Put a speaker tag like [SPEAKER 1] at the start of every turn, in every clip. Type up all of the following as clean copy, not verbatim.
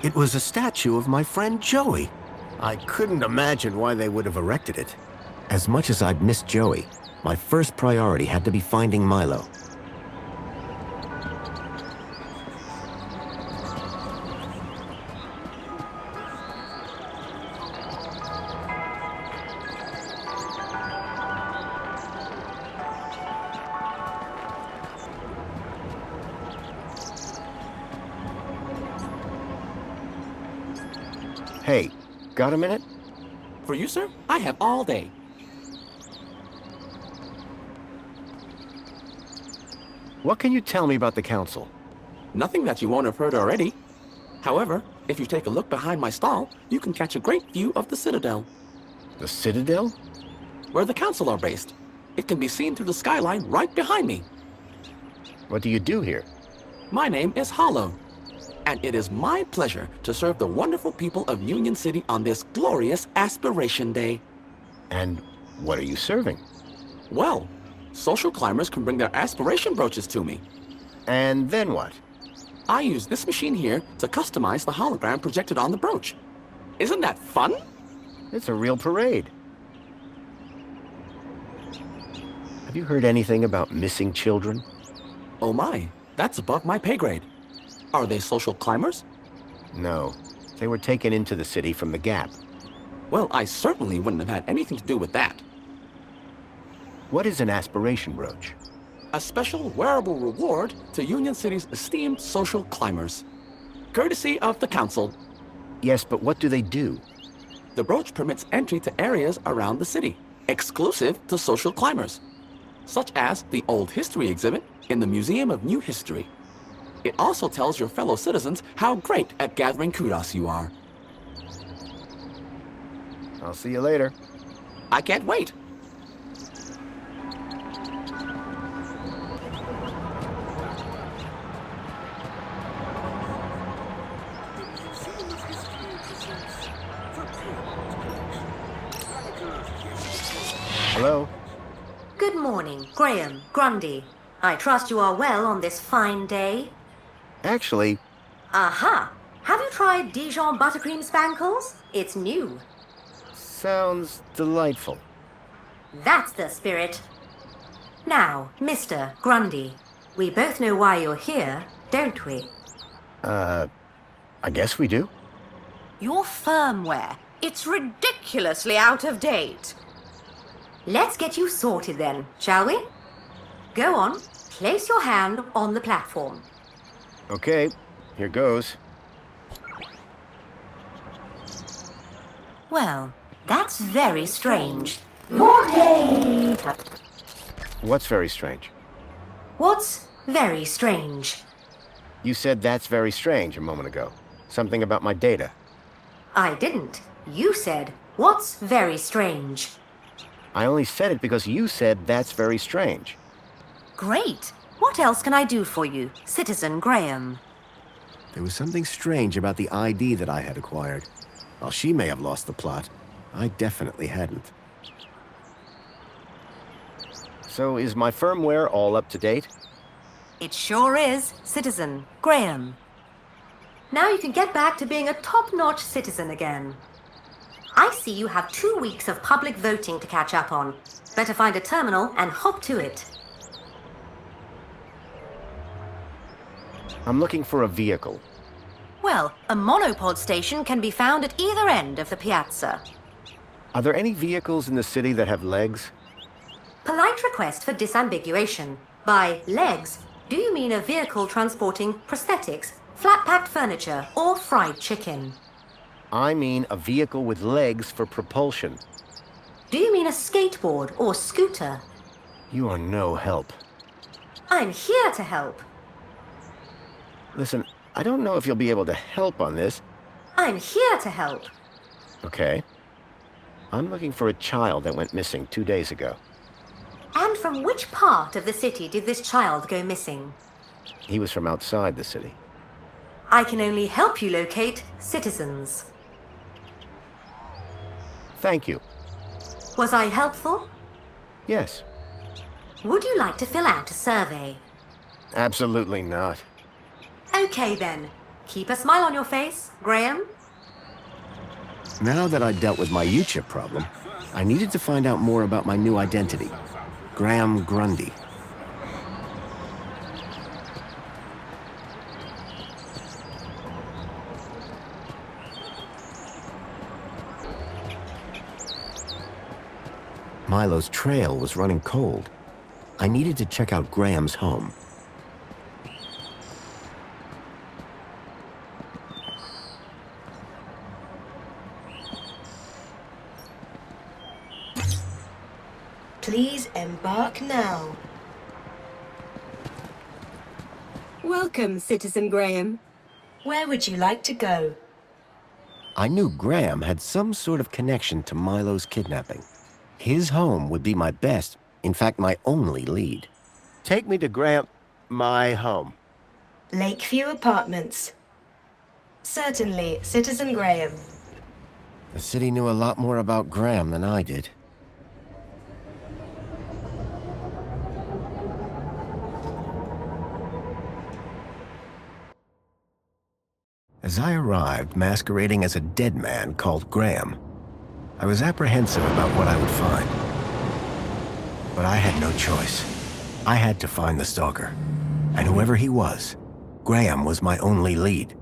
[SPEAKER 1] It was a statue of my friend Joey. I couldn't imagine why they would have erected it. As much as I'd missed Joey, my first priority had to be finding Milo. Hey, got a minute?
[SPEAKER 2] For you, sir, I have all day.
[SPEAKER 1] What can you tell me about the council?
[SPEAKER 2] Nothing that you won't have heard already. However, if you take a look behind my stall, you can catch a great view of the Citadel,
[SPEAKER 1] The Citadel?
[SPEAKER 2] where the council are based. It can be seen through the skyline right behind me.
[SPEAKER 1] What do you do here?
[SPEAKER 2] My name is Hollow, and it is my pleasure to serve the wonderful people of Union City on this glorious Aspiration Day.
[SPEAKER 1] And what are you serving?
[SPEAKER 2] Well, social climbers can bring their aspiration brooches to me.
[SPEAKER 1] And then what?
[SPEAKER 2] I use this machine here to customize the hologram projected on the brooch. Isn't that fun?
[SPEAKER 1] It's a real parade. Have you heard anything about missing children?
[SPEAKER 2] Oh my, that's above my pay grade. Are they social climbers?
[SPEAKER 1] No. They were taken into the city from the Gap.
[SPEAKER 2] Well, I certainly wouldn't have had anything to do with that.
[SPEAKER 1] What is an aspiration brooch?
[SPEAKER 2] A special wearable reward to Union City's esteemed social climbers. Courtesy of the council.
[SPEAKER 1] Yes, but what do they do?
[SPEAKER 2] The brooch permits entry to areas around the city, exclusive to social climbers, such as the Old History exhibit in the Museum of New History. It also tells your fellow citizens how great at gathering kudos you are.
[SPEAKER 1] I'll see you later.
[SPEAKER 2] I can't wait.
[SPEAKER 1] Hello?
[SPEAKER 3] Good morning, Graham, Grundy. I trust you are well on this fine day.
[SPEAKER 1] Actually,
[SPEAKER 3] Aha! Have you tried Dijon buttercream spankles? It's new.
[SPEAKER 1] sounds delightful.
[SPEAKER 3] That's the spirit. Now, Mr. Grundy, we both know why you're here, don't we?
[SPEAKER 1] I guess we do.
[SPEAKER 4] Your firmware. It's ridiculously out of date.
[SPEAKER 3] Let's get you sorted then, shall we? Go on, place your hand on the platform.
[SPEAKER 1] Okay, here goes.
[SPEAKER 3] Well, that's very strange. Your day!
[SPEAKER 1] What's very strange?
[SPEAKER 3] What's very strange?
[SPEAKER 1] You said that's very strange a moment ago. Something about my data.
[SPEAKER 3] I didn't. You said, what's very strange?
[SPEAKER 1] I only said it because you said that's very strange.
[SPEAKER 4] Great. What else can I do for you, Citizen Graham?
[SPEAKER 1] There was something strange about the ID that I had acquired. While she may have lost the plot, I definitely hadn't. So is my firmware all up to date?
[SPEAKER 4] It sure is, Citizen Graham.
[SPEAKER 3] Now you can get back to being a top-notch citizen again. I see you have 2 weeks of public voting to catch up on. Better find a terminal and hop to it.
[SPEAKER 1] I'm looking for a vehicle.
[SPEAKER 4] Well, a monopod station can be found at either end of the piazza.
[SPEAKER 1] Are there any vehicles in the city that have legs?
[SPEAKER 3] Polite request for disambiguation. By legs, do you mean a vehicle transporting prosthetics, flat-packed furniture, or fried chicken?
[SPEAKER 1] I mean a vehicle with legs for propulsion.
[SPEAKER 3] Do you mean a skateboard or scooter?
[SPEAKER 1] You are no help.
[SPEAKER 3] I'm here to help.
[SPEAKER 1] Listen, I don't know if you'll be able to help on this.
[SPEAKER 3] I'm here to help.
[SPEAKER 1] Okay. I'm looking for a child that went missing 2 days ago.
[SPEAKER 3] And from which part of the city did this child go missing?
[SPEAKER 1] He was from outside the city.
[SPEAKER 3] I can only help you locate citizens.
[SPEAKER 1] Thank you.
[SPEAKER 3] Was I helpful?
[SPEAKER 1] Yes.
[SPEAKER 3] Would you like to fill out a survey?
[SPEAKER 1] Absolutely not.
[SPEAKER 3] Okay then. Keep a smile on your face, Graham.
[SPEAKER 1] Now that I'd dealt with my U-chip problem, I needed to find out more about my new identity, Graham Grundy. Milo's trail was running cold. I needed to check out Graham's home.
[SPEAKER 5] Please embark now. Welcome, Citizen Graham. Where would you like to go?
[SPEAKER 1] I knew Graham had some sort of connection to Milo's kidnapping. His home would be my best, in fact, my only lead. Take me to my home.
[SPEAKER 5] Lakeview Apartments. Certainly, Citizen Graham.
[SPEAKER 1] The city knew a lot more about Graham than I did. As I arrived, masquerading as a dead man called Graham, I was apprehensive about what I would find. But I had no choice. I had to find the stalker. And whoever he was, Graham was my only lead.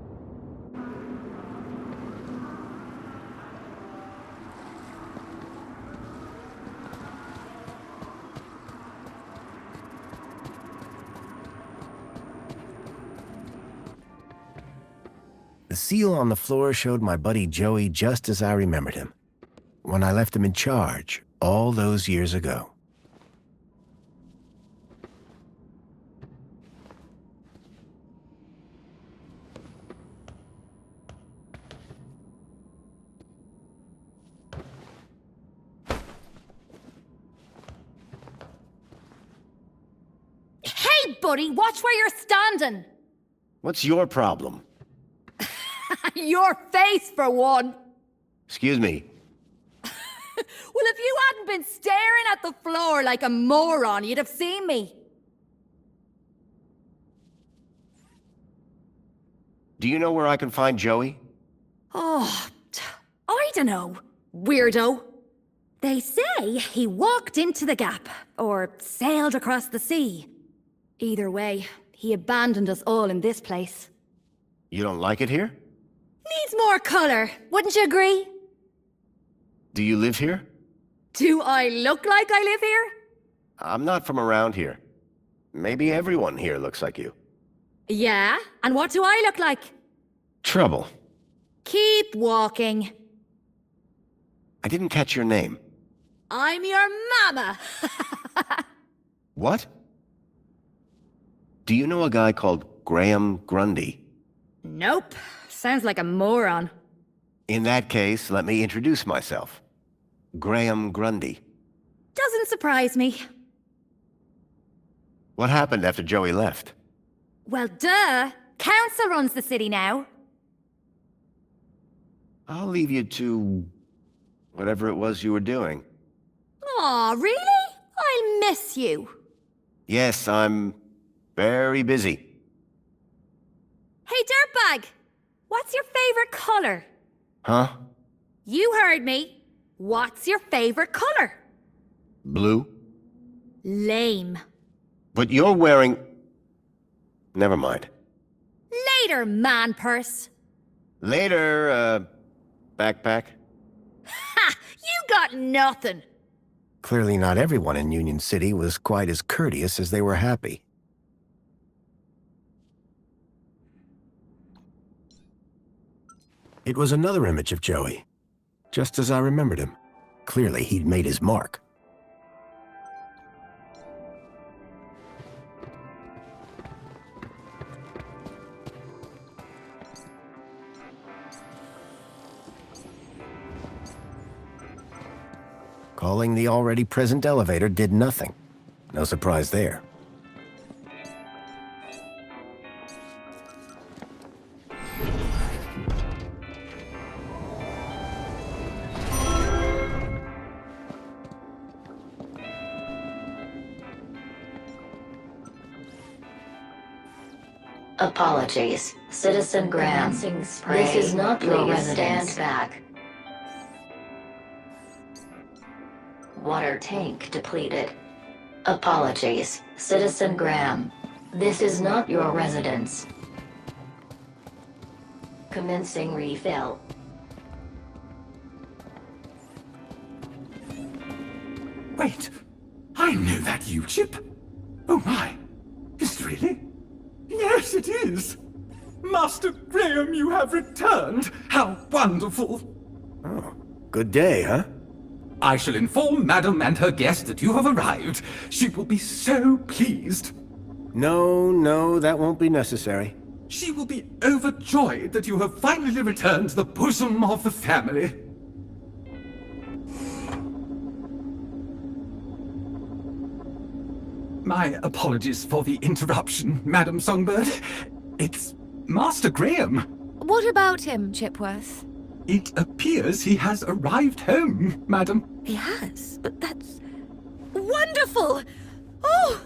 [SPEAKER 1] The seal on the floor showed my buddy Joey just as I remembered him, when I left him in charge all those years ago.
[SPEAKER 4] Hey, buddy, watch where you're standing!
[SPEAKER 1] What's your problem?
[SPEAKER 4] Your face, for one!
[SPEAKER 1] Excuse me.
[SPEAKER 4] Well, if you hadn't been staring at the floor like a moron, you'd have seen me.
[SPEAKER 1] Do you know where I can find Joey?
[SPEAKER 4] Oh, I don't know. Weirdo. They say he walked into the gap, or sailed across the sea. Either way, he abandoned us all in this place.
[SPEAKER 1] You don't like it here?
[SPEAKER 4] Needs more color, wouldn't you agree?
[SPEAKER 1] Do you live here?
[SPEAKER 4] Do I look like I live here?
[SPEAKER 1] I'm not from around here. Maybe everyone here looks like you.
[SPEAKER 4] Yeah, and what do I look like?
[SPEAKER 1] Trouble.
[SPEAKER 4] Keep walking.
[SPEAKER 1] I didn't catch your name.
[SPEAKER 4] I'm your mama.
[SPEAKER 1] What? Do you know a guy called Graham Grundy?
[SPEAKER 4] Nope. Sounds like a moron.
[SPEAKER 1] In that case, let me introduce myself. Graham Grundy.
[SPEAKER 4] Doesn't surprise me.
[SPEAKER 1] What happened after Joey left?
[SPEAKER 4] Well, duh. Council runs the city now.
[SPEAKER 1] I'll leave you to whatever it was you were doing.
[SPEAKER 4] Aw, really? I'll miss you.
[SPEAKER 1] Yes, I'm very busy.
[SPEAKER 4] Hey, dirtbag! What's your favorite color?
[SPEAKER 1] Huh?
[SPEAKER 4] You heard me. What's your favorite color?
[SPEAKER 1] Blue?
[SPEAKER 4] Lame.
[SPEAKER 1] But you're wearing... Never mind.
[SPEAKER 4] Later, man purse.
[SPEAKER 1] Later, backpack.
[SPEAKER 4] Ha! You got nothing.
[SPEAKER 1] Clearly not everyone in Union City was quite as courteous as they were happy. It was another image of Joey, just as I remembered him. Clearly, he'd made his mark. Calling the already present elevator did nothing. No surprise there.
[SPEAKER 6] Apologies. Citizen Graham, this is not your residence. Stand back. Water tank depleted. Apologies, Citizen Graham. This is not your residence. Commencing refill.
[SPEAKER 7] Wait, I know that U-chip. Oh my, is it really? Yes, it is. Master Graham, you have returned. How wonderful.
[SPEAKER 1] Oh, good day, huh?
[SPEAKER 7] I shall inform Madam and her guest that you have arrived. She will be so pleased.
[SPEAKER 1] No, that won't be necessary.
[SPEAKER 7] She will be overjoyed that you have finally returned to the bosom of the family. My apologies for the interruption, Madam Songbird. It's Master Graham.
[SPEAKER 4] What about him, Chipworth?
[SPEAKER 7] It appears he has arrived home, Madam.
[SPEAKER 4] He has, but that's wonderful! Oh,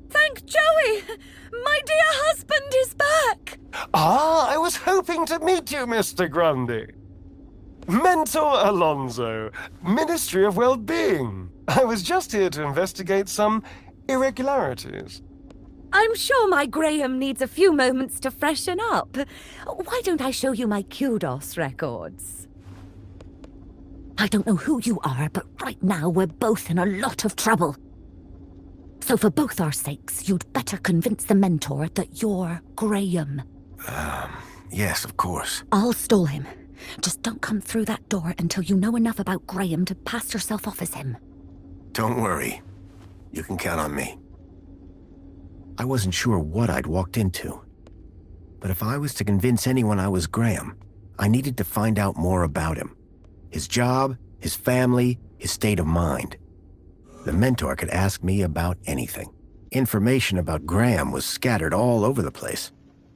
[SPEAKER 4] thank Joey! My dear husband is back!
[SPEAKER 8] I was hoping to meet you, Mr. Grundy. Mentor Alonso, Ministry of Well-Being. I was just here to investigate some irregularities.
[SPEAKER 4] I'm sure my Graham needs a few moments to freshen up. Why don't I show you my kudos records? I don't know who you are, but right now we're both in a lot of trouble. So for both our sakes, you'd better convince the mentor that you're Graham.
[SPEAKER 1] Yes, of course.
[SPEAKER 4] I'll stall him. Just don't come through that door until you know enough about Graham to pass yourself off as him.
[SPEAKER 1] Don't worry. You can count on me. I wasn't sure what I'd walked into. But if I was to convince anyone I was Graham, I needed to find out more about him. His job, his family, his state of mind. The mentor could ask me about anything. Information about Graham was scattered all over the place.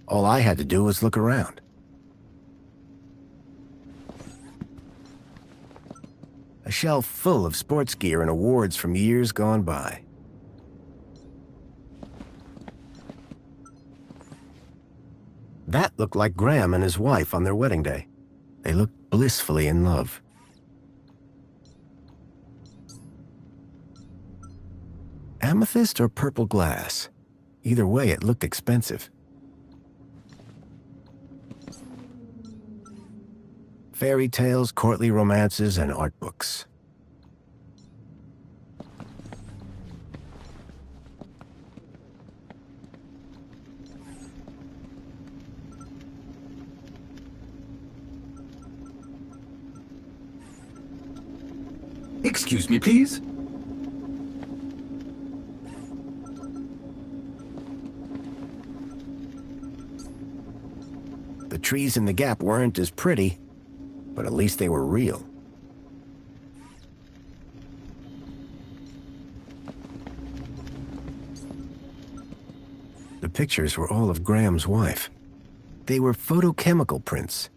[SPEAKER 1] All I had to do was look around. A shelf full of sports gear and awards from years gone by. That looked like Graham and his wife on their wedding day. They looked blissfully in love. Amethyst or purple glass? Either way, it looked expensive. Fairy tales, courtly romances, and art books.
[SPEAKER 7] Excuse me, please.
[SPEAKER 1] The trees in the gap weren't as pretty, but at least they were real. The pictures were all of Graham's wife. They were photochemical prints,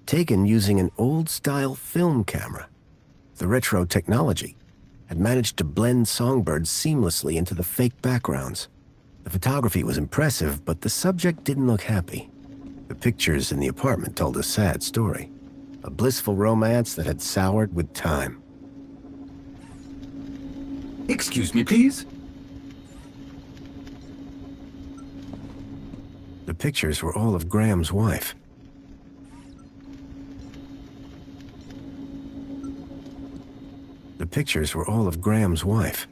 [SPEAKER 1] taken using an old-style film camera. The retro technology had managed to blend songbirds seamlessly into the fake backgrounds. The photography was impressive, but the subject didn't look happy. The pictures in the apartment told a sad story. A blissful romance that had soured with time.
[SPEAKER 7] Excuse me, please.
[SPEAKER 1] The pictures were all of Graham's wife. The pictures were all of Graham's wife.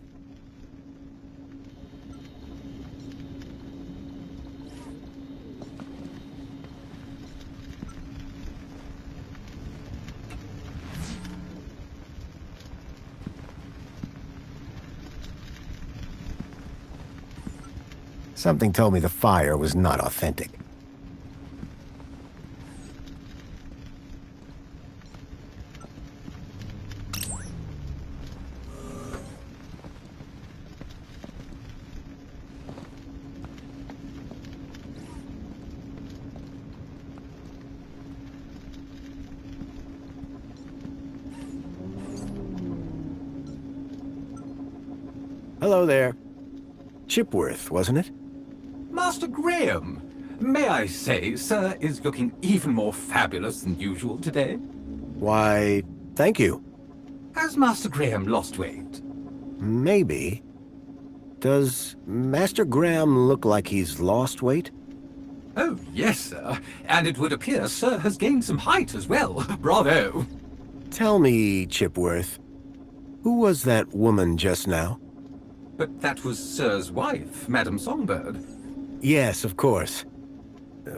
[SPEAKER 1] Something told me the fire was not authentic. Hello there. Chipworth, wasn't it?
[SPEAKER 7] Master Graham, may I say, Sir is looking even more fabulous than usual today.
[SPEAKER 1] Why, thank you.
[SPEAKER 7] Has Master Graham lost weight?
[SPEAKER 1] Maybe. Does Master Graham look like he's lost weight?
[SPEAKER 7] Oh, yes, sir. And it would appear Sir has gained some height as well. Bravo!
[SPEAKER 1] Tell me, Chipworth, who was that woman just now?
[SPEAKER 7] But that was Sir's wife, Madame Songbird.
[SPEAKER 1] Yes, of course.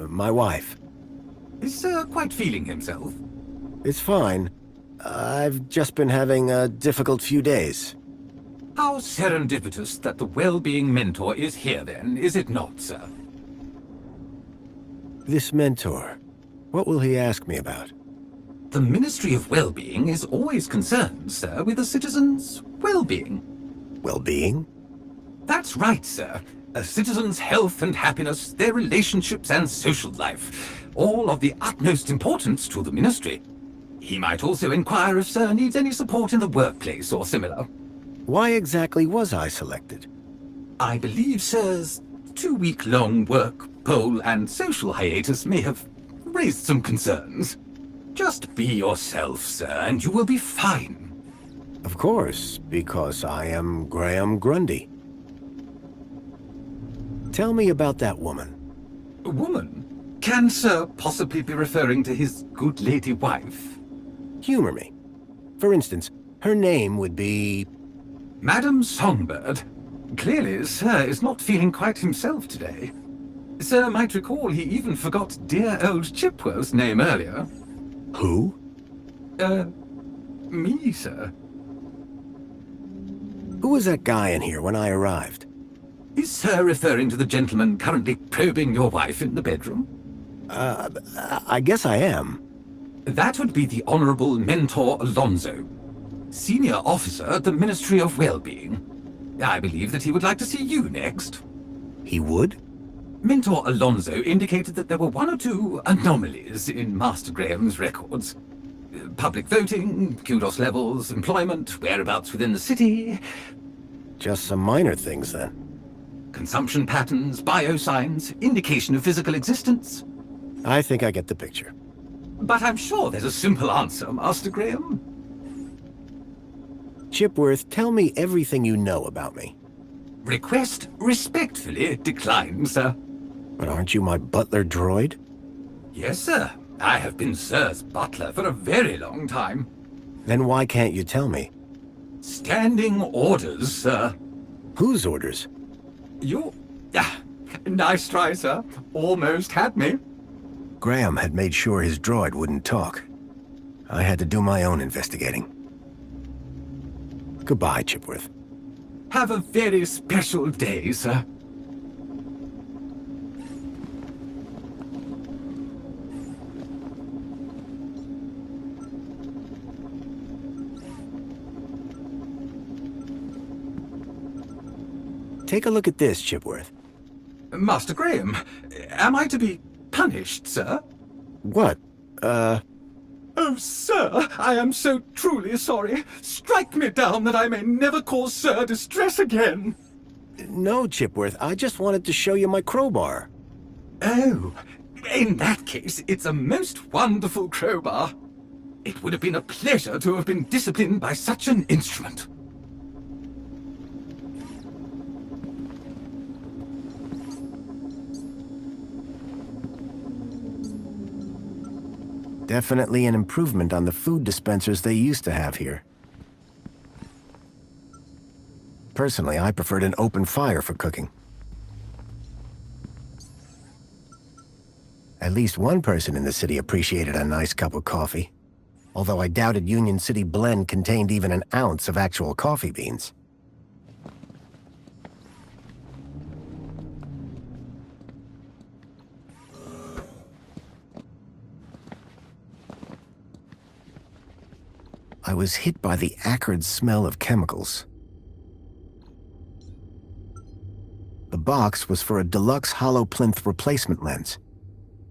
[SPEAKER 1] My wife.
[SPEAKER 7] Is Sir quite feeling himself?
[SPEAKER 1] It's fine. I've just been having a difficult few days.
[SPEAKER 7] How serendipitous that the well-being mentor is here then, is it not, sir?
[SPEAKER 1] This mentor, what will he ask me about?
[SPEAKER 7] The Ministry of Well-being is always concerned, sir, with a citizen's well-being.
[SPEAKER 1] Well-being?
[SPEAKER 7] That's right, sir. A citizen's health and happiness, their relationships and social life, all of the utmost importance to the Ministry. He might also inquire if Sir needs any support in the workplace or similar.
[SPEAKER 1] Why exactly was I selected?
[SPEAKER 7] I believe Sir's 2-week-long work, poll, and social hiatus may have raised some concerns. Just be yourself, sir, and you will be fine.
[SPEAKER 1] Of course, because I am Graham Grundy. Tell me about that woman.
[SPEAKER 7] A woman? Can Sir possibly be referring to his good lady wife?
[SPEAKER 1] Humor me. For instance, her name would be...
[SPEAKER 7] Madame Songbird. Clearly, Sir is not feeling quite himself today. Sir might recall he even forgot dear old Chipworth's name earlier.
[SPEAKER 1] Who?
[SPEAKER 7] Me, sir.
[SPEAKER 1] Who was that guy in here when I arrived?
[SPEAKER 7] Is Sir referring to the gentleman currently probing your wife in the bedroom?
[SPEAKER 1] I guess I am.
[SPEAKER 7] That would be the Honorable Mentor Alonso, Senior Officer at the Ministry of Well-being. I believe that he would like to see you next.
[SPEAKER 1] He would?
[SPEAKER 7] Mentor Alonso indicated that there were 1 or 2 anomalies in Master Graham's records. Public voting, kudos levels, employment, whereabouts within the city.
[SPEAKER 1] Just some minor things, then.
[SPEAKER 7] Consumption patterns, biosigns, indication of physical existence.
[SPEAKER 1] I think I get the picture.
[SPEAKER 7] But I'm sure there's a simple answer, Master Graham.
[SPEAKER 1] Chipworth, tell me everything you know about me.
[SPEAKER 7] Request respectfully declined, sir.
[SPEAKER 1] But aren't you my butler droid?
[SPEAKER 7] Yes, sir. I have been Sir's butler for a very long time.
[SPEAKER 1] Then why can't you tell me?
[SPEAKER 7] Standing orders, sir.
[SPEAKER 1] Whose orders?
[SPEAKER 7] You... nice try, sir. Almost had me.
[SPEAKER 1] Graham had made sure his droid wouldn't talk. I had to do my own investigating. Goodbye, Chipworth.
[SPEAKER 7] Have a very special day, sir.
[SPEAKER 1] Take a look at this, Chipworth.
[SPEAKER 7] Master Graham, am I to be punished, sir?
[SPEAKER 1] What?
[SPEAKER 7] Oh, sir, I am so truly sorry. Strike me down that I may never cause Sir distress again.
[SPEAKER 1] No, Chipworth. I just wanted to show you my crowbar.
[SPEAKER 7] Oh, in that case, it's a most wonderful crowbar. It would have been a pleasure to have been disciplined by such an instrument.
[SPEAKER 1] Definitely an improvement on the food dispensers they used to have here. Personally, I preferred an open fire for cooking. At least one person in the city appreciated a nice cup of coffee, although I doubted Union City Blend contained even an ounce of actual coffee beans. I was hit by the acrid smell of chemicals. The box was for a deluxe hollow plinth replacement lens.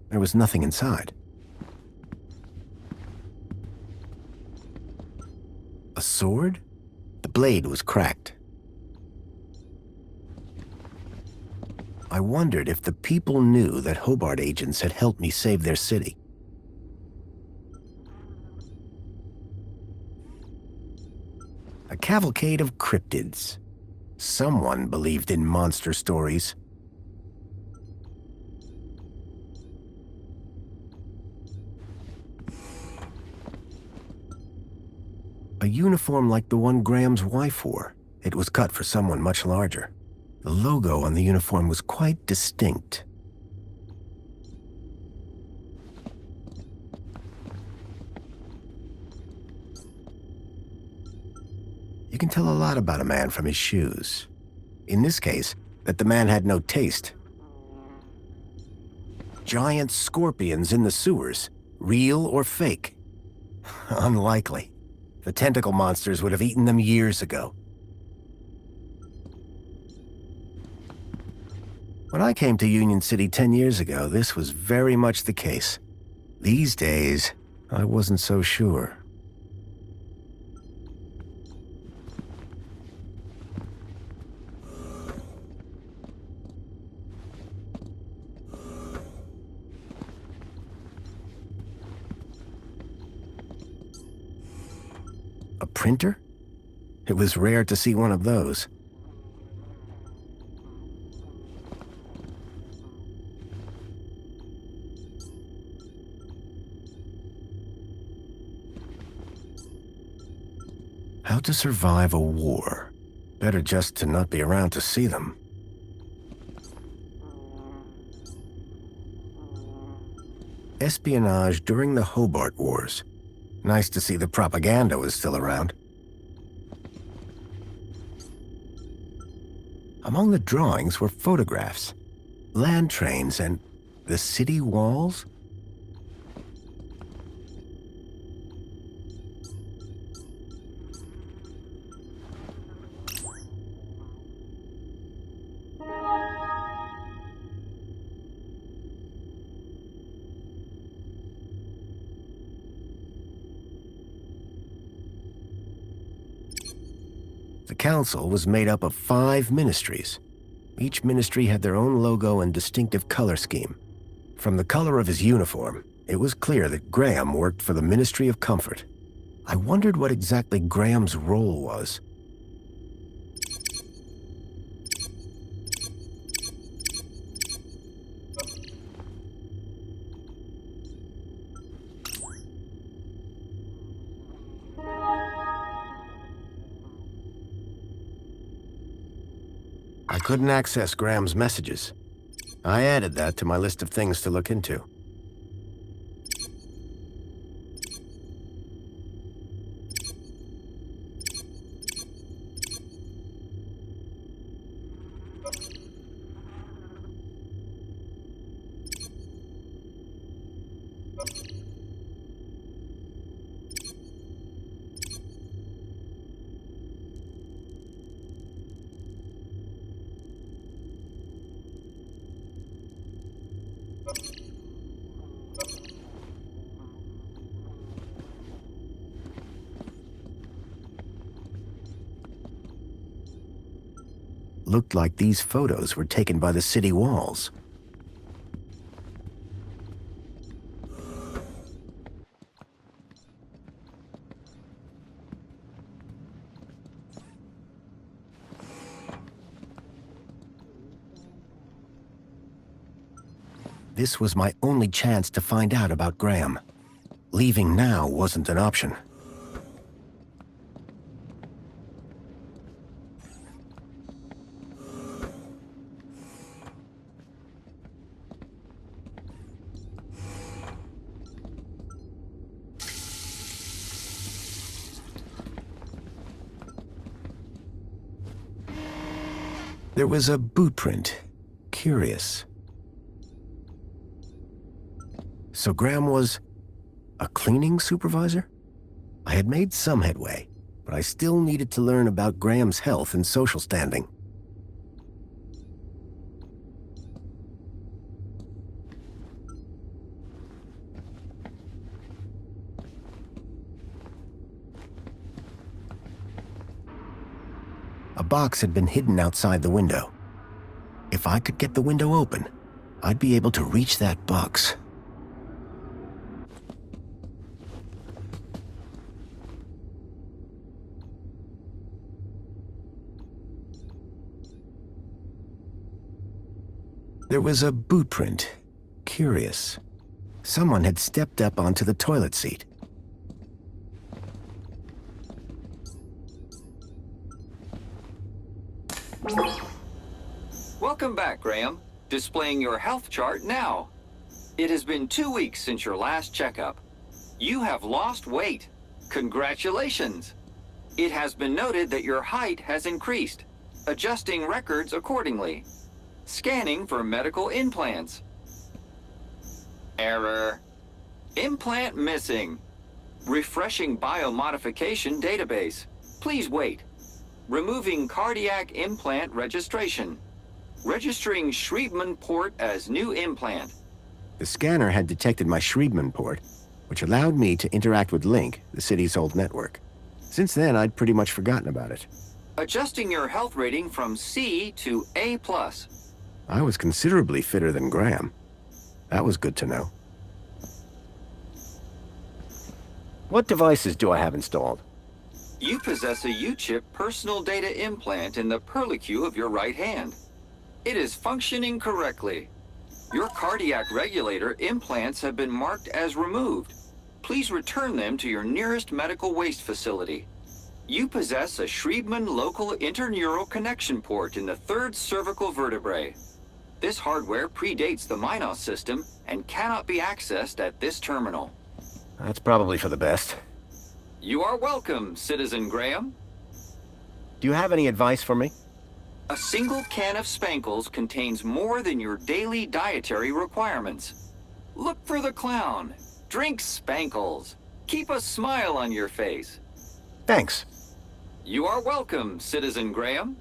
[SPEAKER 1] There was nothing inside. A sword? The blade was cracked. I wondered if the people knew that Hobart agents had helped me save their city. A cavalcade of cryptids. Someone believed in monster stories. A uniform like the one Graham's wife wore. It was cut for someone much larger. The logo on the uniform was quite distinct. You can tell a lot about a man from his shoes. In this case, that the man had no taste. Giant scorpions in the sewers, real or fake? Unlikely. The tentacle monsters would have eaten them years ago. When I came to Union City 10 years ago, this was very much the case. These days, I wasn't so sure. A printer? It was rare to see one of those. How to survive a war. Better just to not be around to see them. Espionage during the Hobart Wars. Nice to see the propaganda was still around. Among the drawings were photographs, land trains, and the city walls? The council was made up of 5 ministries. Each ministry had their own logo and distinctive color scheme. From the color of his uniform, it was clear that Graham worked for the Ministry of Comfort. I wondered what exactly Graham's role was. I couldn't access Graham's messages. I added that to my list of things to look into. Looked like these photos were taken by the city walls. This was my only chance to find out about Graham. Leaving now wasn't an option. There was a boot print. Curious. So Graham was a cleaning supervisor? I had made some headway, but I still needed to learn about Graham's health and social standing. A box had been hidden outside the window. If I could get the window open, I'd be able to reach that box. There was a boot print. Curious. Someone had stepped up onto the toilet seat.
[SPEAKER 9] Welcome back, Graham. Displaying your health chart now. It has been 2 weeks since your last checkup. You have lost weight. Congratulations. It has been noted that your height has increased, adjusting records accordingly. Scanning for medical implants. Error. Implant missing. Refreshing biomodification database. Please wait. Removing cardiac implant registration. Registering Schriebman port as new implant.
[SPEAKER 1] The scanner had detected my Schriebman port, which allowed me to interact with Link, the city's old network. Since then, I'd pretty much forgotten about it.
[SPEAKER 9] Adjusting your health rating from C to A+.
[SPEAKER 1] I was considerably fitter than Graham. That was good to know. What devices do I have installed?
[SPEAKER 9] You possess a U-chip personal data implant in the perlicue of your right hand. It is functioning correctly. Your cardiac regulator implants have been marked as removed. Please return them to your nearest medical waste facility. You possess a Schriebman local interneural connection port in the third cervical vertebrae. This hardware predates the Minos system and cannot be accessed at this terminal.
[SPEAKER 1] That's probably for the best.
[SPEAKER 9] You are welcome, Citizen Graham.
[SPEAKER 1] Do you have any advice for me?
[SPEAKER 9] A single can of Spankles contains more than your daily dietary requirements. Look for the clown. Drink Spankles. Keep a smile on your face.
[SPEAKER 1] Thanks.
[SPEAKER 9] You are welcome, Citizen Graham.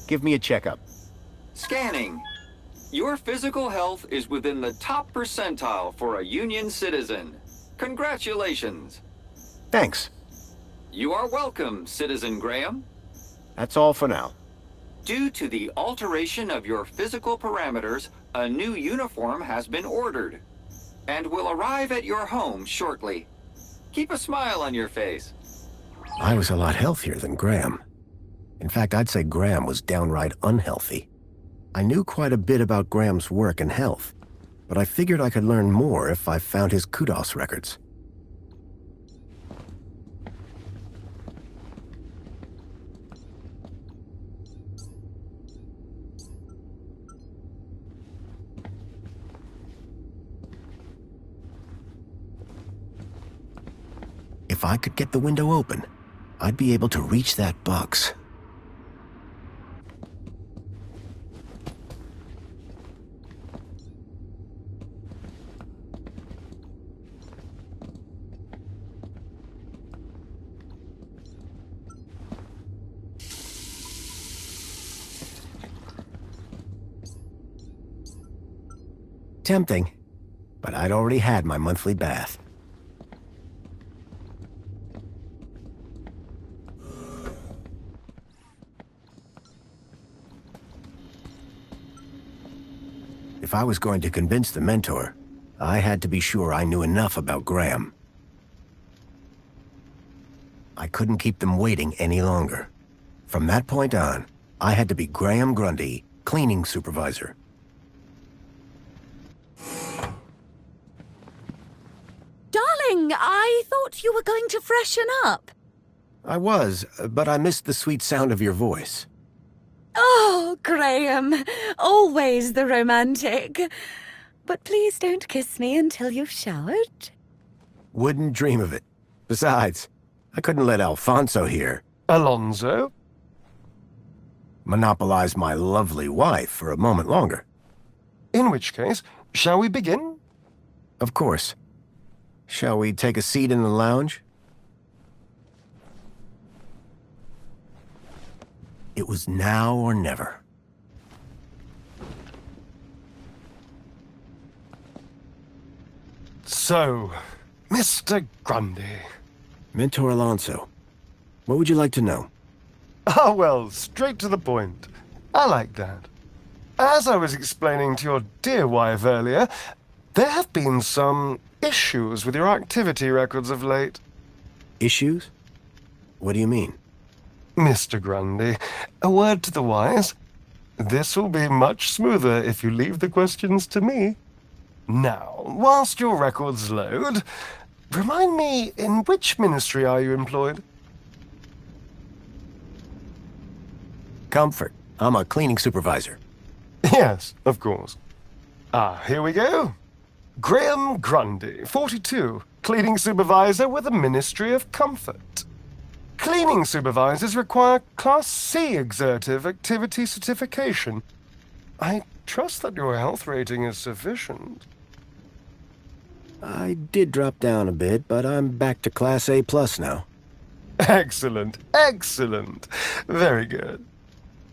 [SPEAKER 1] Give me a checkup.
[SPEAKER 9] Scanning. Your physical health is within the top percentile for a Union citizen. Congratulations.
[SPEAKER 1] Thanks.
[SPEAKER 9] You are welcome, Citizen Graham.
[SPEAKER 1] That's all for now.
[SPEAKER 9] Due to the alteration of your physical parameters, a new uniform has been ordered and will arrive at your home shortly. Keep a smile on your face.
[SPEAKER 1] I was a lot healthier than Graham. In fact, I'd say Graham was downright unhealthy. I knew quite a bit about Graham's work and health, but I figured I could learn more if I found his kudos records. If I could get the window open, I'd be able to reach that box. Tempting, but I'd already had my monthly bath. If I was going to convince the mentor, I had to be sure I knew enough about Graham. I couldn't keep them waiting any longer. From that point on, I had to be Graham Grundy, cleaning supervisor.
[SPEAKER 4] Darling, I thought you were going to freshen up.
[SPEAKER 1] I was, but I missed the sweet sound of your voice.
[SPEAKER 4] Oh, Graham, always the romantic. But please don't kiss me until you've showered.
[SPEAKER 1] Wouldn't dream of it. Besides, I couldn't let Alfonso here
[SPEAKER 8] Alonso?
[SPEAKER 1] monopolize my lovely wife for a moment longer.
[SPEAKER 8] In which case, shall we begin?
[SPEAKER 1] Of course. Shall we take a seat in the lounge? It was now or never.
[SPEAKER 8] So, Mr. Grundy.
[SPEAKER 1] Mentor Alonso, what would you like to know?
[SPEAKER 8] Ah, well, straight to the point. I like that. As I was explaining to your dear wife earlier, there have been some issues with your activity records of late.
[SPEAKER 1] Issues? What do you mean?
[SPEAKER 8] Mr. Grundy, a word to the wise. This will be much smoother if you leave the questions to me. Now, whilst your records load, remind me, in which ministry are you employed?
[SPEAKER 1] Comfort. I'm a cleaning supervisor.
[SPEAKER 8] Yes, of course. Here we go. Graham Grundy, 42, cleaning supervisor with the Ministry of Comfort. Cleaning supervisors require Class C exertive activity certification. I trust that your health rating is sufficient.
[SPEAKER 1] I did drop down a bit, but I'm back to Class A+ now.
[SPEAKER 8] Excellent, excellent. Very good.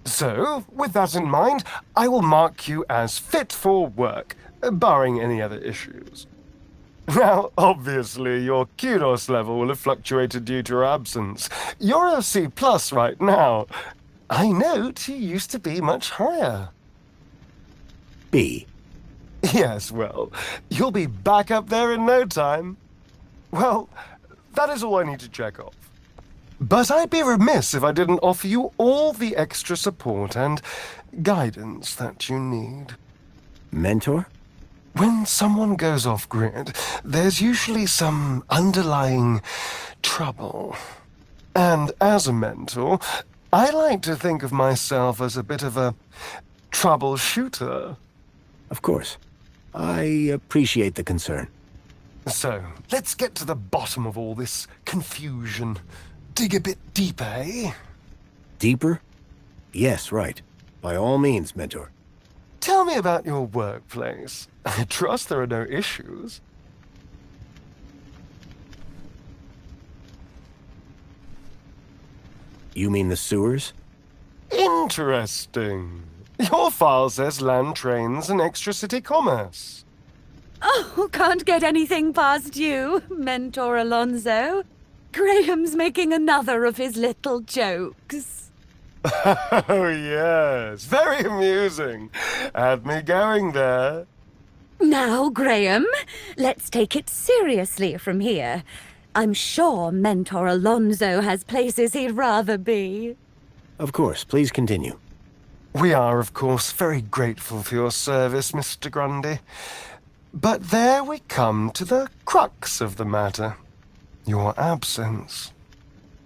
[SPEAKER 8] So, with that in mind, I will mark you as fit for work, barring any other issues. Now, obviously, your kudos level will have fluctuated due to your absence. You're a C+ right now. I note you used to be much higher.
[SPEAKER 1] B.
[SPEAKER 8] Yes, well, you'll be back up there in no time. Well, that is all I need to check off. But I'd be remiss if I didn't offer you all the extra support and guidance that you need.
[SPEAKER 1] Mentor?
[SPEAKER 8] When someone goes off-grid, there's usually some underlying trouble. And as a mentor, I like to think of myself as a bit of a troubleshooter.
[SPEAKER 1] Of course. I appreciate the concern.
[SPEAKER 8] So, let's get to the bottom of all this confusion. Dig a bit deeper, eh?
[SPEAKER 1] Deeper? Yes, right. By all means, Mentor.
[SPEAKER 8] Tell me about your workplace. I trust there are no issues.
[SPEAKER 1] You mean the sewers?
[SPEAKER 8] Interesting. Your file says land, trains, and extra-city commerce.
[SPEAKER 4] Oh, can't get anything past you, Mentor Alonso. Graham's making another of his little jokes.
[SPEAKER 8] Oh, yes. Very amusing. Had me going there.
[SPEAKER 4] Now, Graham, let's take it seriously from here. I'm sure Mentor Alonso has places he'd rather be.
[SPEAKER 1] Of course. Please continue.
[SPEAKER 8] We are, of course, very grateful for your service, Mr. Grundy. But there we come to the crux of the matter. Your absence.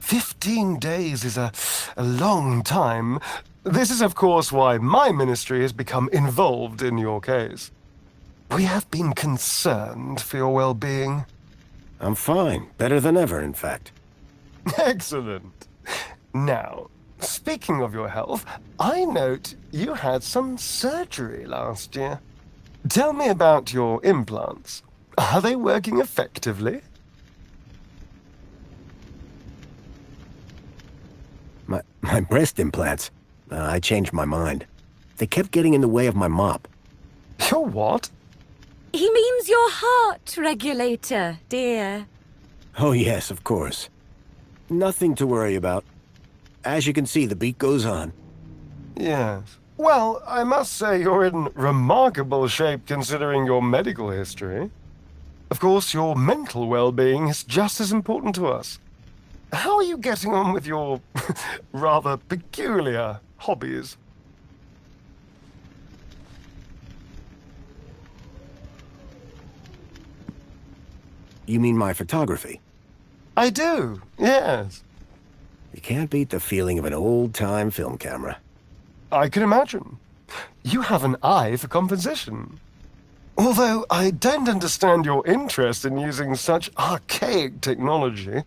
[SPEAKER 8] 15 days is a long time. This is, of course, why my ministry has become involved in your case. We have been concerned for your well-being.
[SPEAKER 1] I'm fine. Better than ever, in fact.
[SPEAKER 8] Excellent. Now, speaking of your health, I note you had some surgery last year. Tell me about your implants. Are they working effectively?
[SPEAKER 1] My breast implants. I changed my mind. They kept getting in the way of my mop.
[SPEAKER 8] Your what?
[SPEAKER 4] He means your heart regulator, dear.
[SPEAKER 1] Oh yes, of course. Nothing to worry about. As you can see, the beat goes on.
[SPEAKER 8] Yes. Well, I must say you're in remarkable shape considering your medical history. Of course, your mental well-being is just as important to us. How are you getting on with your rather peculiar hobbies?
[SPEAKER 1] You mean my photography?
[SPEAKER 8] I do, yes.
[SPEAKER 1] You can't beat the feeling of an old-time film camera.
[SPEAKER 8] I can imagine. You have an eye for composition. Although I don't understand your interest in using such archaic technology.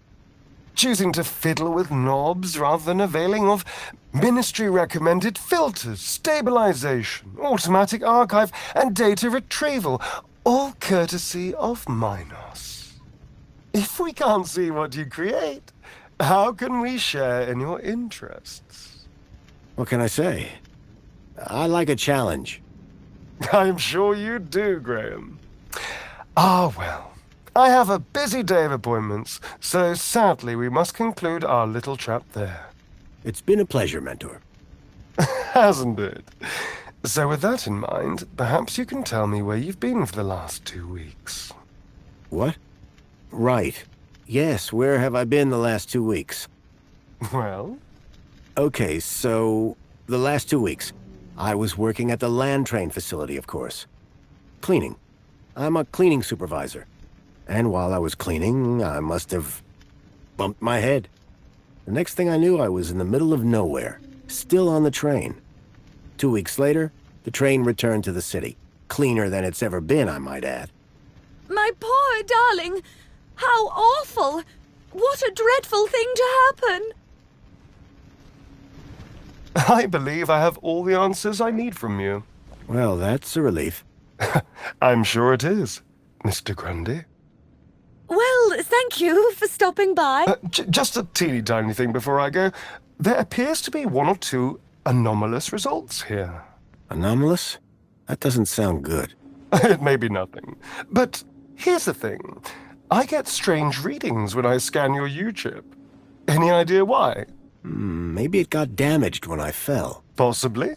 [SPEAKER 8] Choosing to fiddle with knobs rather than availing of ministry-recommended filters, stabilization, automatic archive, and data retrieval, all courtesy of Minos. If we can't see what you create, how can we share in your interests?
[SPEAKER 1] What can I say? I like a challenge.
[SPEAKER 8] I'm sure you do, Graham. Ah, well. I have a busy day of appointments, so sadly we must conclude our little chat there.
[SPEAKER 1] It's been a pleasure, Mentor.
[SPEAKER 8] Hasn't it? So with that in mind, perhaps you can tell me where you've been for the last 2 weeks.
[SPEAKER 1] What? Right. Yes, where have I been the last 2 weeks?
[SPEAKER 8] Well?
[SPEAKER 1] Okay, so the last 2 weeks, I was working at the land train facility, of course. Cleaning. I'm a cleaning supervisor. And while I was cleaning, I must have bumped my head. The next thing I knew, I was in the middle of nowhere, still on the train. 2 weeks later, the train returned to the city. Cleaner than it's ever been, I might add.
[SPEAKER 4] My poor darling! How awful! What a dreadful thing to happen!
[SPEAKER 8] I believe I have all the answers I need from you.
[SPEAKER 1] Well, that's a relief.
[SPEAKER 8] I'm sure it is, Mr. Grundy.
[SPEAKER 4] Well, thank you for stopping by.
[SPEAKER 8] Just a teeny tiny thing before I go. There appears to be 1 or 2 anomalous results here.
[SPEAKER 1] Anomalous? That doesn't sound good.
[SPEAKER 8] It may be nothing. But here's the thing. I get strange readings when I scan your U-chip. Any idea why?
[SPEAKER 1] Maybe it got damaged when I fell.
[SPEAKER 8] Possibly.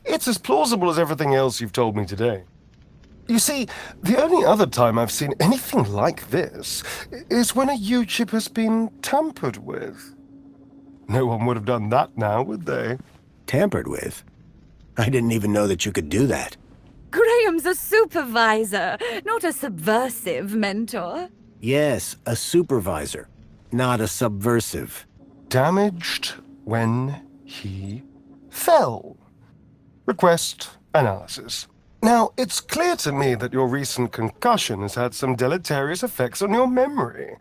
[SPEAKER 8] It's as plausible as everything else you've told me today. You see, the only other time I've seen anything like this is when a U-chip has been tampered with. No one would have done that now, would they?
[SPEAKER 1] Tampered with? I didn't even know that you could do that.
[SPEAKER 4] Graham's a supervisor, not a subversive mentor.
[SPEAKER 1] Yes, a supervisor, not a subversive.
[SPEAKER 8] Damaged when he fell. Request analysis. Now, it's clear to me that your recent concussion has had some deleterious effects on your memory.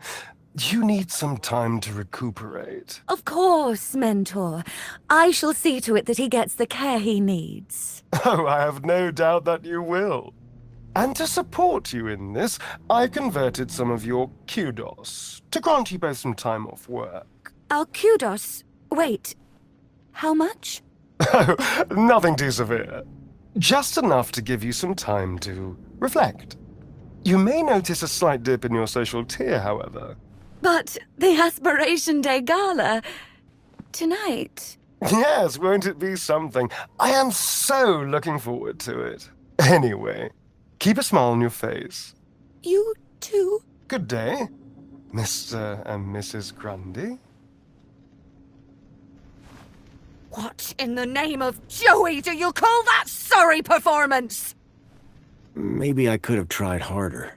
[SPEAKER 8] You need some time to recuperate.
[SPEAKER 4] Of course, mentor. I shall see to it that he gets the care he needs.
[SPEAKER 8] Oh, I have no doubt that you will. And to support you in this, I converted some of your kudos to grant you both some time off work.
[SPEAKER 4] Our kudos? Wait, how much?
[SPEAKER 8] Oh, nothing too severe. Just enough to give you some time to reflect. You may notice a slight dip in your social tier, however.
[SPEAKER 4] But the Aspiration Day Gala... tonight...
[SPEAKER 8] Yes, won't it be something? I am so looking forward to it. Anyway, keep a smile on your face.
[SPEAKER 4] You too?
[SPEAKER 8] Good day, Mr. and Mrs. Grundy.
[SPEAKER 4] What in the name of Joey do you call that sorry performance?
[SPEAKER 1] Maybe I could have tried harder.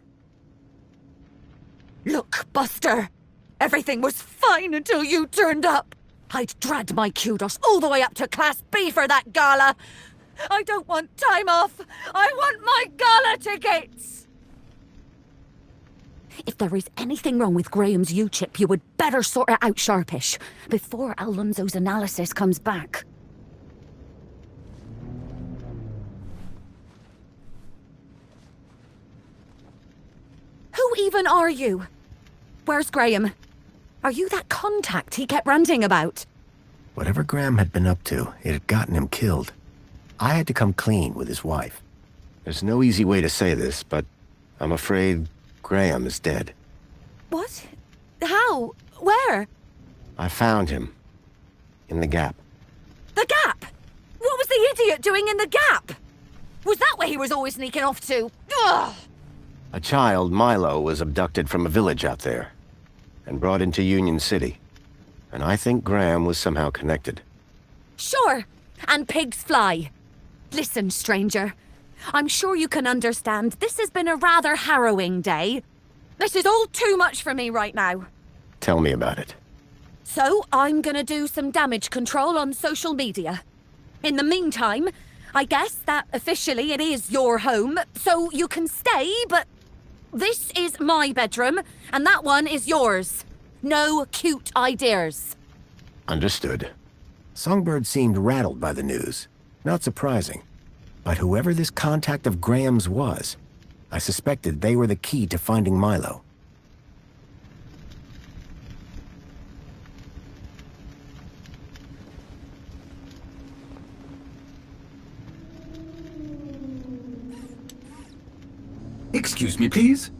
[SPEAKER 4] Look, Buster. Everything was fine until you turned up. I'd dragged my kudos all the way up to Class B for that gala. I don't want time off. I want my gala tickets. If there is anything wrong with Graham's U-chip, you would better sort it out sharpish, before Alonso's analysis comes back. Who even are you? Where's Graham? Are you that contact he kept ranting about?
[SPEAKER 1] Whatever Graham had been up to, it had gotten him killed. I had to come clean with his wife. There's no easy way to say this, but I'm afraid Graham is dead.
[SPEAKER 4] What? How? Where?
[SPEAKER 1] I found him. In the Gap.
[SPEAKER 4] The Gap? What was the idiot doing in the Gap? Was that where he was always sneaking off to? Ugh!
[SPEAKER 1] A child, Milo, was abducted from a village out there and brought into Union City. And I think Graham was somehow connected.
[SPEAKER 4] Sure, and pigs fly. Listen, stranger. I'm sure you can understand this has been a rather harrowing day. This is all too much for me right now.
[SPEAKER 1] Tell me about it.
[SPEAKER 4] So, I'm gonna do some damage control on social media. In the meantime, I guess that officially it is your home, so you can stay, but this is my bedroom, and that one is yours. No cute ideas.
[SPEAKER 1] Understood. Songbird seemed rattled by the news. Not surprising. But whoever this contact of Graham's was, I suspected they were the key to finding Milo.
[SPEAKER 7] Excuse me, please.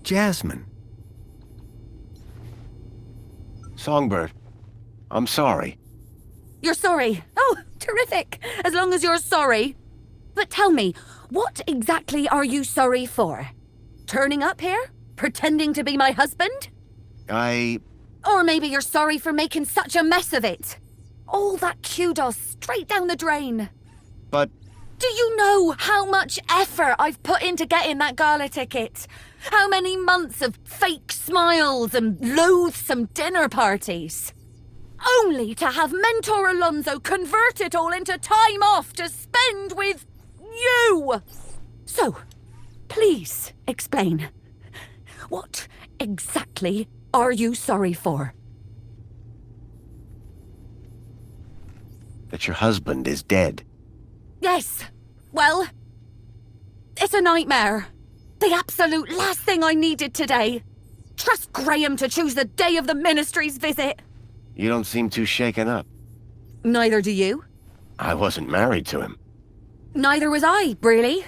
[SPEAKER 1] Jasmine. Songbird, I'm sorry.
[SPEAKER 4] You're sorry. Oh, terrific. As long as you're sorry. But tell me, what exactly are you sorry for? Turning up here? Pretending to be my husband? Or maybe you're sorry for making such a mess of it. All that kudos straight down the drain.
[SPEAKER 1] But...
[SPEAKER 4] Do you know how much effort I've put into getting that gala ticket? How many months of fake smiles and loathsome dinner parties? Only to have Mentor Alonso convert it all into time off to spend with you! So, please explain. What exactly are you sorry for?
[SPEAKER 1] that your husband is dead.
[SPEAKER 4] Yes. Well, it's a nightmare. The absolute last thing I needed today. Trust Graham to choose the day of the Ministry's visit.
[SPEAKER 1] You don't seem too shaken up.
[SPEAKER 4] Neither do you.
[SPEAKER 1] I wasn't married to him.
[SPEAKER 4] Neither was I, really.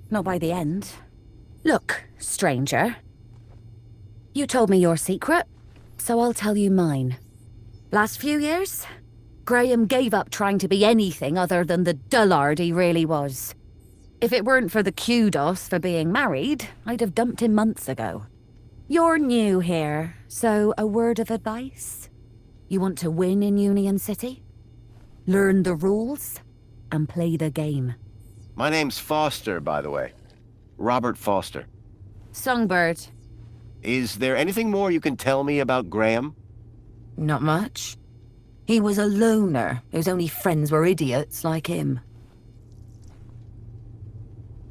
[SPEAKER 4] Not by the end. Look, stranger. You told me your secret, so I'll tell you mine. Last few years, Graham gave up trying to be anything other than the dullard he really was. If it weren't for the kudos for being married, I'd have dumped him months ago. You're new here, so a word of advice? You want to win in Union City? Learn the rules and play the game.
[SPEAKER 1] My name's Foster, by the way. Robert Foster.
[SPEAKER 4] Songbird.
[SPEAKER 1] Is there anything more you can tell me about Graham?
[SPEAKER 10] Not much. He was a loner whose only friends were idiots like him.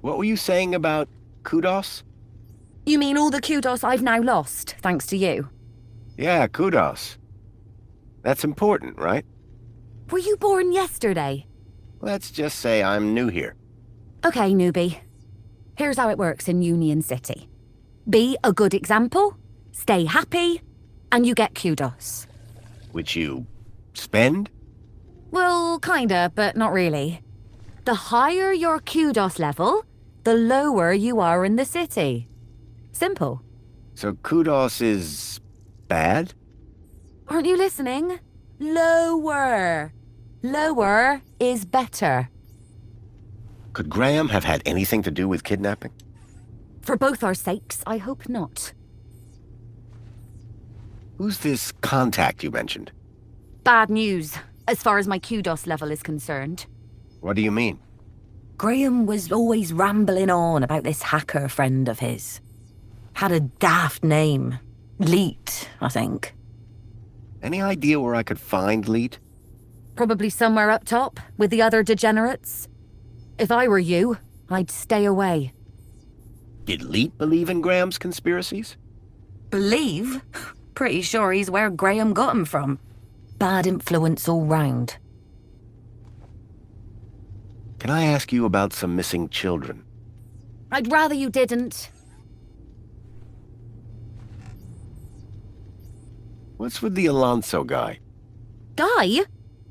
[SPEAKER 1] What were you saying about kudos?
[SPEAKER 4] You mean all the kudos I've now lost, thanks to you?
[SPEAKER 1] Yeah, kudos. That's important, right?
[SPEAKER 4] Were you born yesterday?
[SPEAKER 1] Let's just say I'm new here.
[SPEAKER 4] Okay, newbie. Here's how it works in Union City. Be a good example, stay happy, and you get kudos.
[SPEAKER 1] Which you spend?
[SPEAKER 4] Well, kinda, but not really. The higher your kudos level, the lower you are in the city. Simple.
[SPEAKER 1] So kudos is bad?
[SPEAKER 4] Aren't you listening? Lower. Lower is better.
[SPEAKER 1] Could Graham have had anything to do with kidnapping?
[SPEAKER 4] For both our sakes, I hope not.
[SPEAKER 1] Who's this contact you mentioned?
[SPEAKER 4] Bad news, as far as my kudos level is concerned.
[SPEAKER 1] What do you mean?
[SPEAKER 10] Graham was always rambling on about this hacker friend of his. Had a daft name. Leet, I think.
[SPEAKER 1] Any idea where I could find Leet?
[SPEAKER 4] Probably somewhere up top, with the other degenerates. If I were you, I'd stay away.
[SPEAKER 1] Did Leet believe in Graham's conspiracies?
[SPEAKER 10] Believe? Pretty sure he's where Graham got him from. Bad influence all round.
[SPEAKER 1] Can I ask you about some missing children?
[SPEAKER 4] I'd rather you didn't.
[SPEAKER 1] What's with the Alonso guy?
[SPEAKER 4] Guy?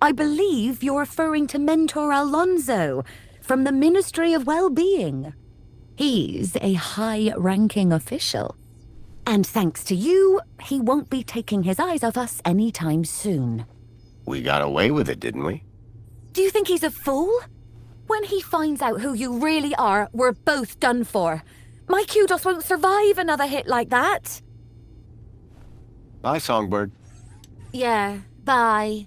[SPEAKER 4] I believe you're referring to Mentor Alonso from the Ministry of Well-Being. He's a high-ranking official. And thanks to you, he won't be taking his eyes off us anytime soon.
[SPEAKER 1] We got away with it, didn't we?
[SPEAKER 4] Do you think he's a fool? When he finds out who you really are, we're both done for. My kudos won't survive another hit like that.
[SPEAKER 1] Bye, Songbird.
[SPEAKER 4] Yeah, bye.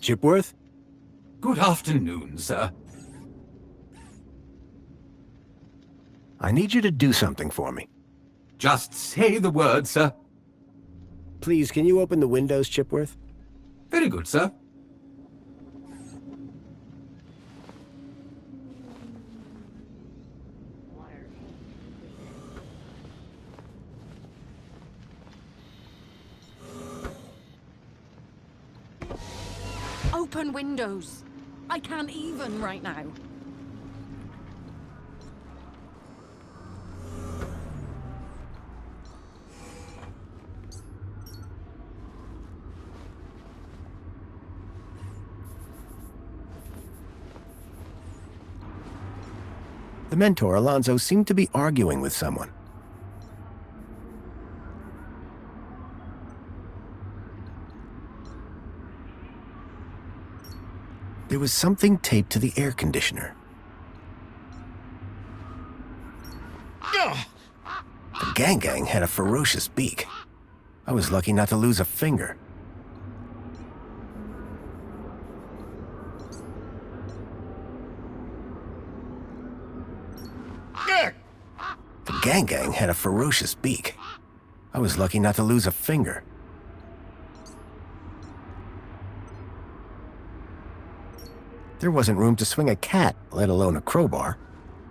[SPEAKER 1] Chipworth?
[SPEAKER 7] Good afternoon, sir.
[SPEAKER 1] I need you to do something for me.
[SPEAKER 7] Just say the word, sir.
[SPEAKER 1] Please, can you open the windows, Chipworth?
[SPEAKER 7] Very good, sir.
[SPEAKER 4] Open windows. I can't even right now.
[SPEAKER 1] The mentor, Alonzo, seemed to be arguing with someone. There was something taped to the air conditioner. The Gang had a ferocious beak. I was lucky not to lose a finger. The Gang had a ferocious beak. I was lucky not to lose a finger. There wasn't room to swing a cat, let alone a crowbar.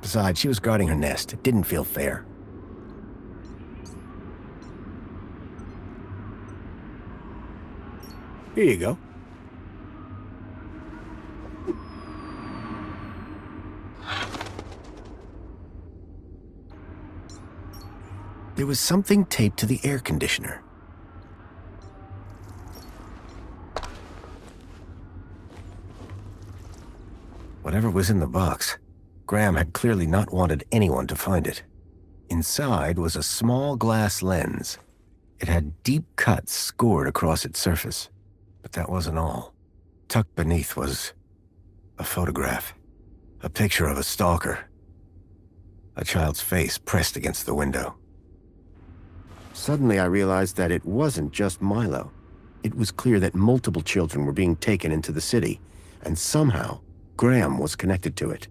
[SPEAKER 1] Besides, she was guarding her nest. It didn't feel fair. Here you go. There was something taped to the air conditioner. Whatever was in the box, Graham had clearly not wanted anyone to find it. Inside was a small glass lens. It had deep cuts scored across its surface. But that wasn't all. Tucked beneath was a photograph. A picture of a stalker. A child's face pressed against the window. Suddenly I realized that it wasn't just Milo. It was clear that multiple children were being taken into the city, and somehow Graham was connected to it.